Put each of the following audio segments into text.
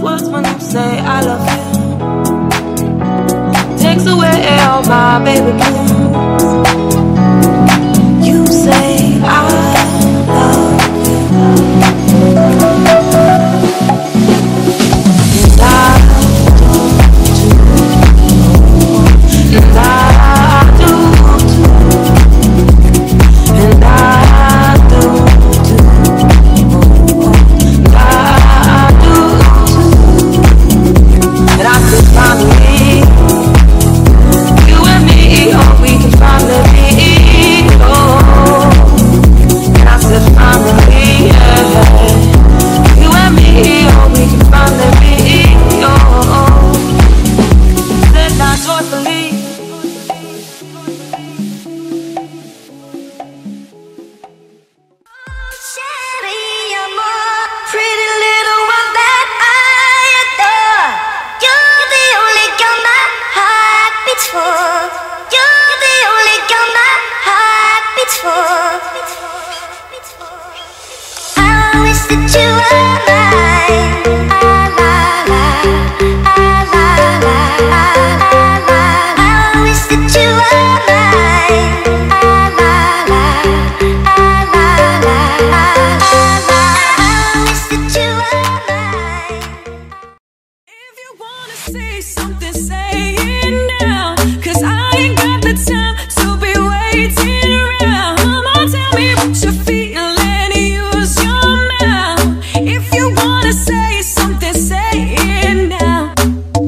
words when you say I love you. Takes away all my baby blues. You say I love you, and I do too, and I do too, and I do too, and I do too, and I said finally, you and me, oh, we can finally be, oh, and I said finally, yeah, you and me, oh, we can finally be, oh, said not joyfully. Pretty little one that I adore. You're the only girl my heart beats for. You're the only girl my heart beats for. I wish that you were mine. I wish that you were mine. Say something, say it now, 'cause I ain't got the time to be waiting around. Come on, tell me what you're feeling, use your mouth. If you wanna say something, say it now.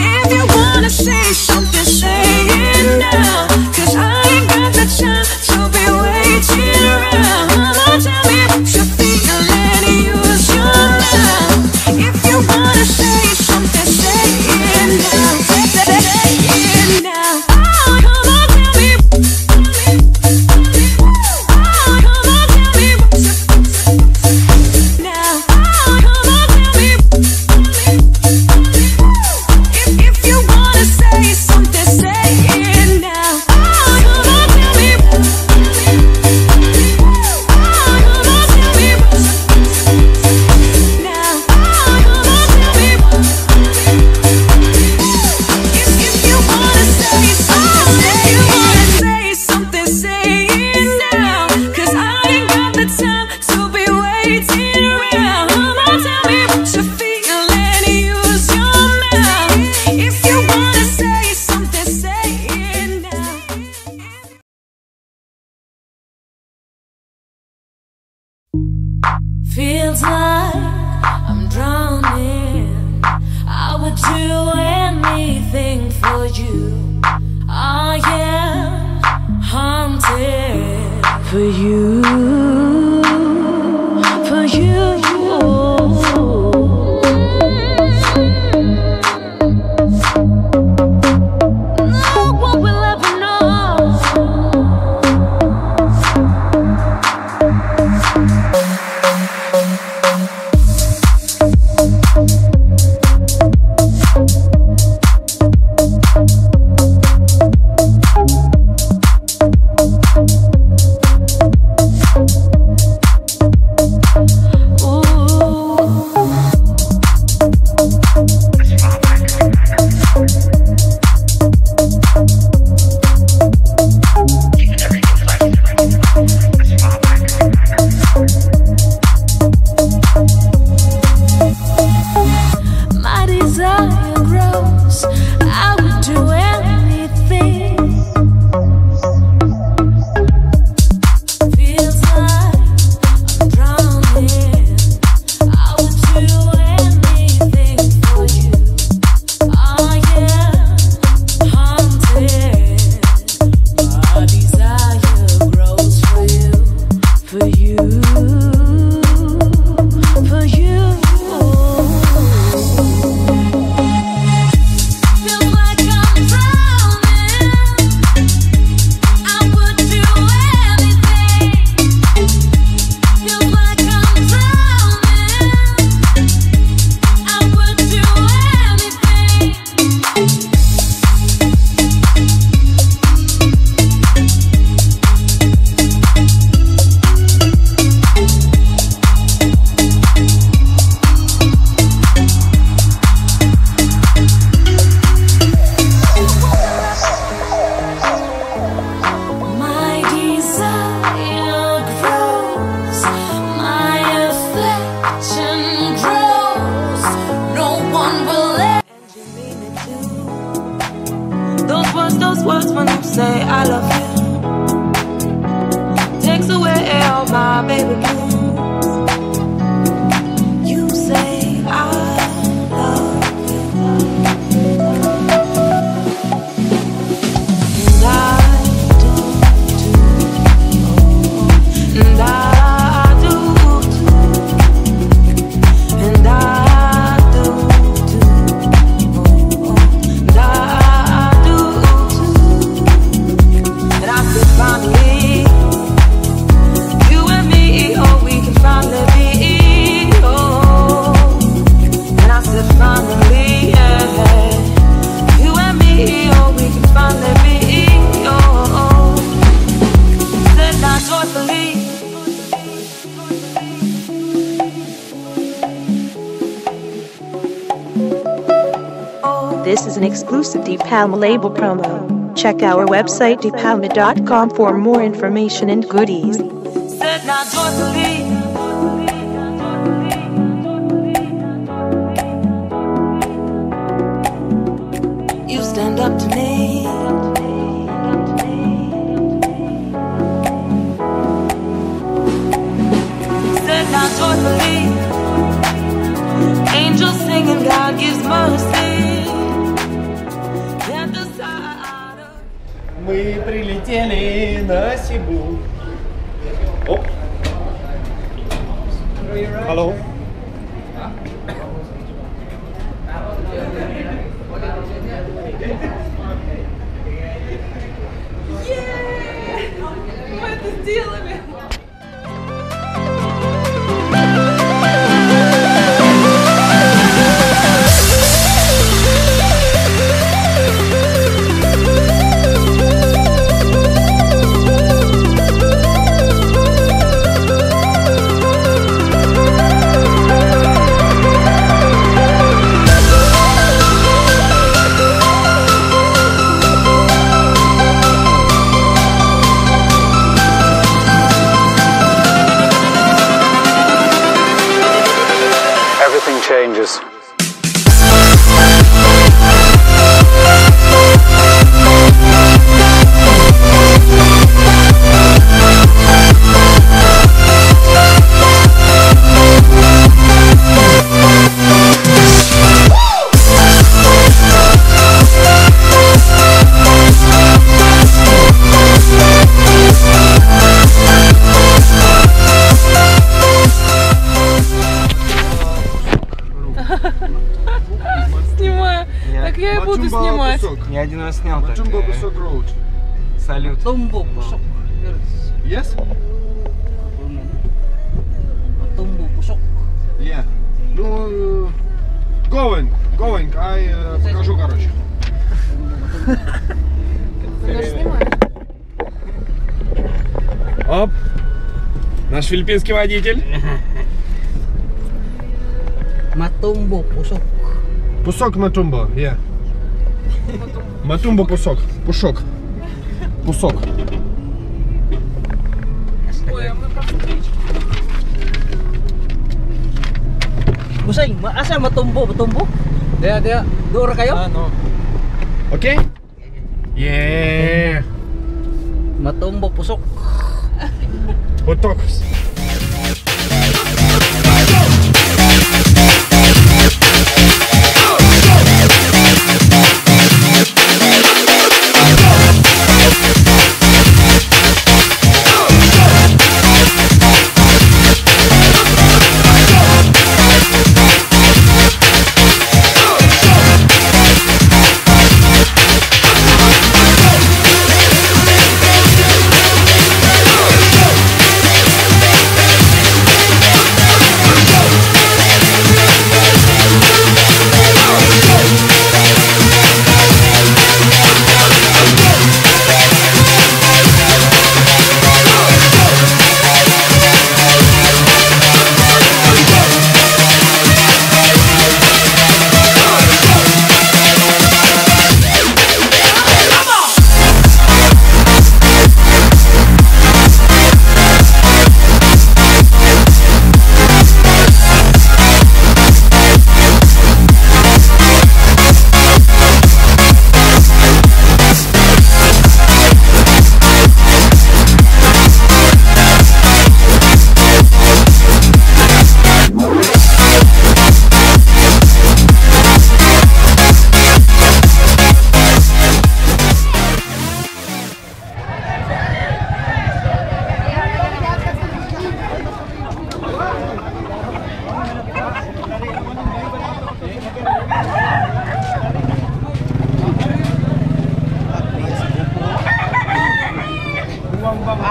If you wanna say something, say it now, 'cause I ain't got the time to be waiting around. Come on, tell me what you're feeling, use your mouth. If you wanna say something, say it now. Say it now. Oh, come on, tell me. Oh, come on, tell me what you now. Oh, come on, tell me. If you wanna say something, say it now. Oh, come on, tell me. Oh, come on, tell me now. Oh, come on, tell me. If you wanna say something, say it now, 'cause I ain't got the time to be waiting around. Come on, tell me what you're feeling, use your mouth. If you wanna say something, say it now. Feels like I'm drowning. I would do anything for you. I am haunted for you, for you. No one will ever know. My desire grows. I would do anything. Feels like I'm drowning. This is an exclusive Depalma label promo. Check our website depalma.com for more information and goodies. Said now joyfully. You stand up to me. Said now joyfully. Angels singing, God gives mercy. At the side of... Мы прилетели на Сибу. Оп. Hello. Мы это сделали! Everything changes. Снимаю. Так я и буду снимать. Я один раз снял так. Мачумба кусок роуч. Салют. Tumbo pusok. Yes? Tumbo pusok. Yeah. Ну, going. I покажу, короче. Оп. Наш филиппинский водитель. Matumbo pusok. Пусок матумба, yeah. Матумба пусок. Пушок. Пусок. Ой, а мы просто Busay, asa matumbo? Dia. Doon kayo? Ano? Окей? Yeah. Matumbo pusok. Вот так.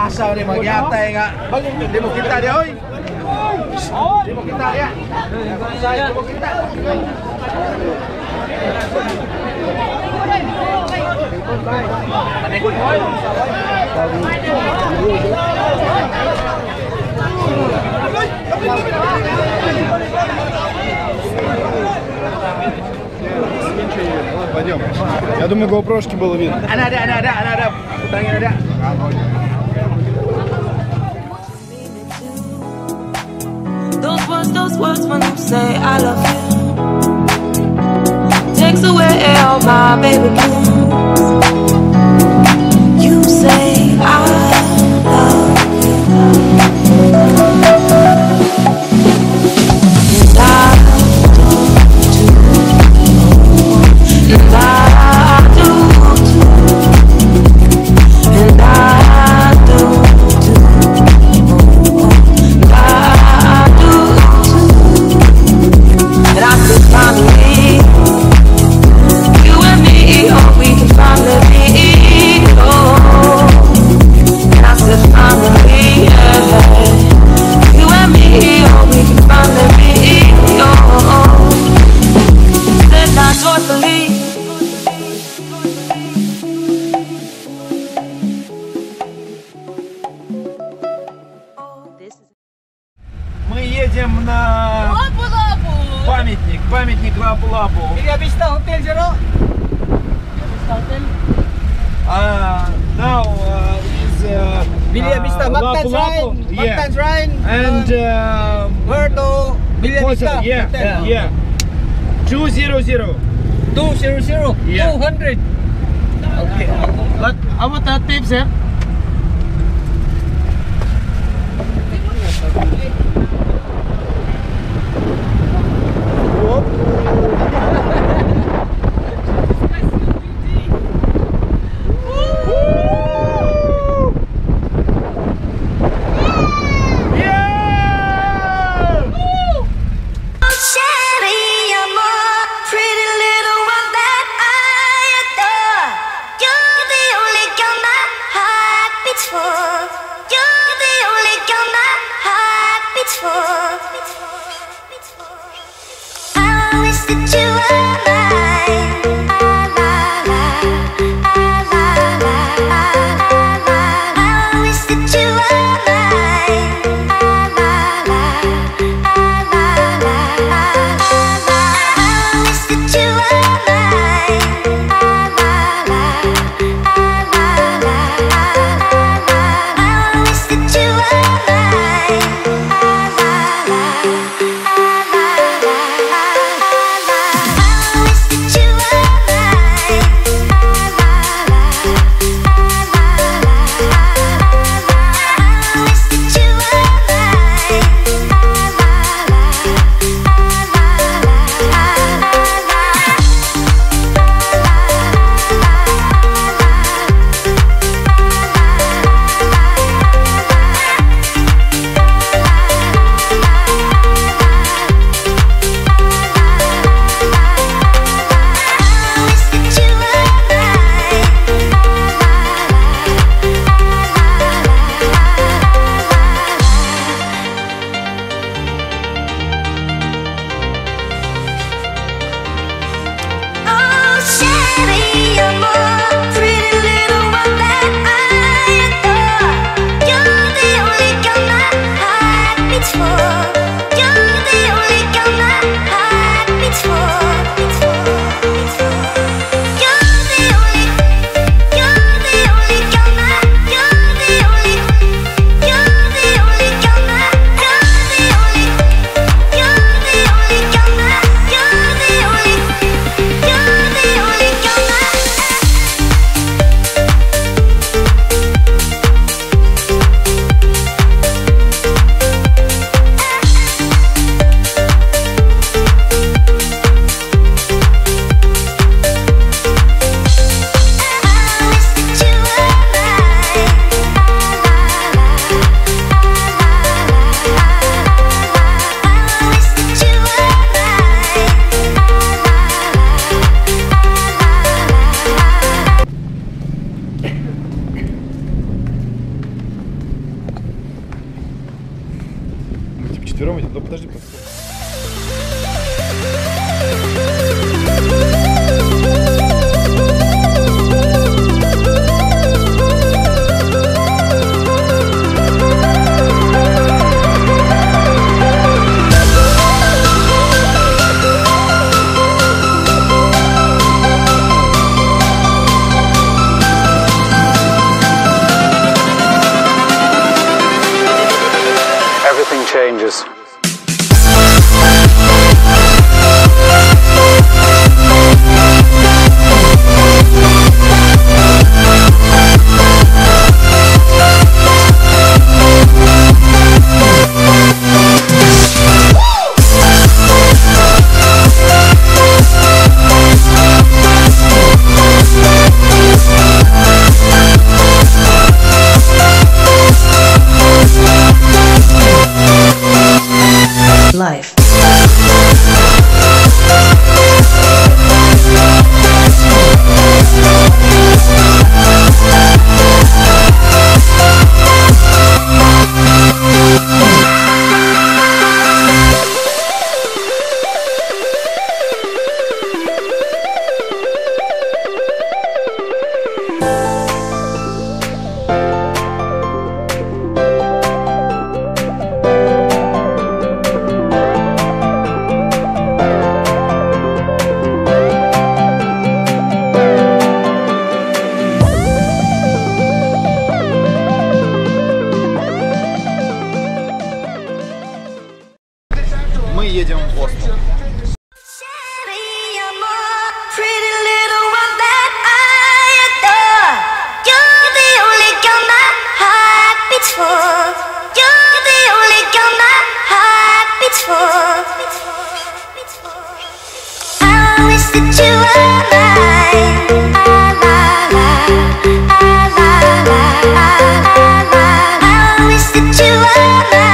Asaw ni magyatay nga. Di mo kita di oy. Di mo kita ya. Di mo kita. Я думаю, GoPro-шки было видно. Ada. Putangin ada. Those words when you say I love you takes away all my baby blues. You say I love you, and I do too, and I do too, and I do too, and I do too, and I said finally, you and me, oh, we can finally be, oh, and I said finally, yeah, you and me, oh, we can finally be, oh, said not joyfully. Мы едем на памятник Лапу-Лапу. Villa Vista Hotel, Zero. Now is Villa Vista, Mactan Lapu-Lapu. Shrine. Yeah. Mactan Shrine. And Where to Villa Vista? hotel, Hotel. yeah. 200. 200. Yeah. 200. Okay. But how about that tips, sir? Sherry, amor, pretty little one that I adore. You're the only girl my heart beats for. You're the only girl my heart beats for. I wish that you were mine. I wish that you were mine. Вчетвером идем, да подожди. life. Мы едем в Осло. Pretty little one that I adore. You're the only girl my heart beats for. You're the only girl my heart beats for. I wish that you were mine. I wish that you were mine.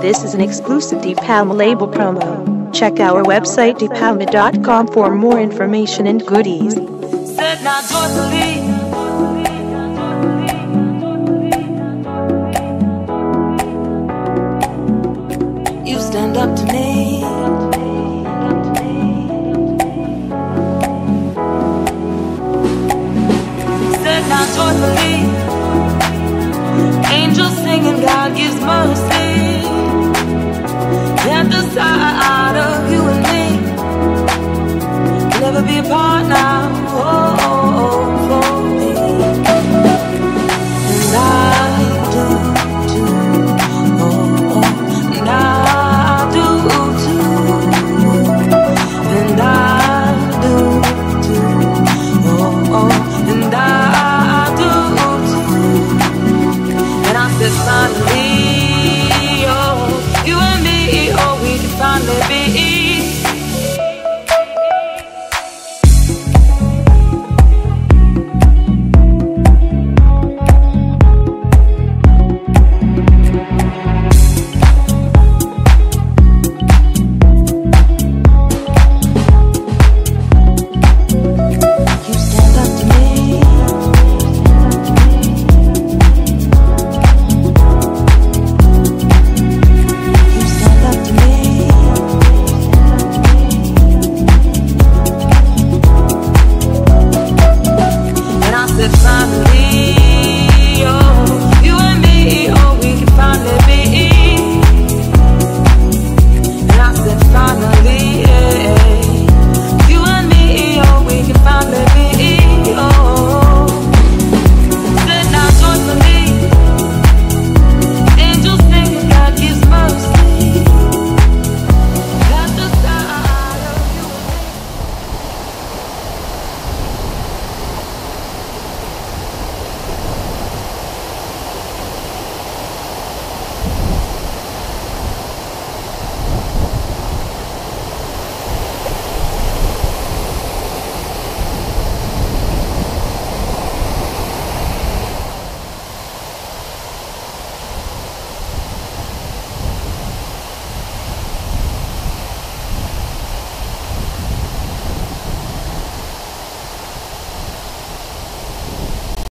This is an exclusive DPalm label promo. Check our website dpalma.com for more information and goodies. Said now joyfully. You stand up to me. Said now joyfully. Angels singing, God gives mercy. At the side of you and me, never be apart.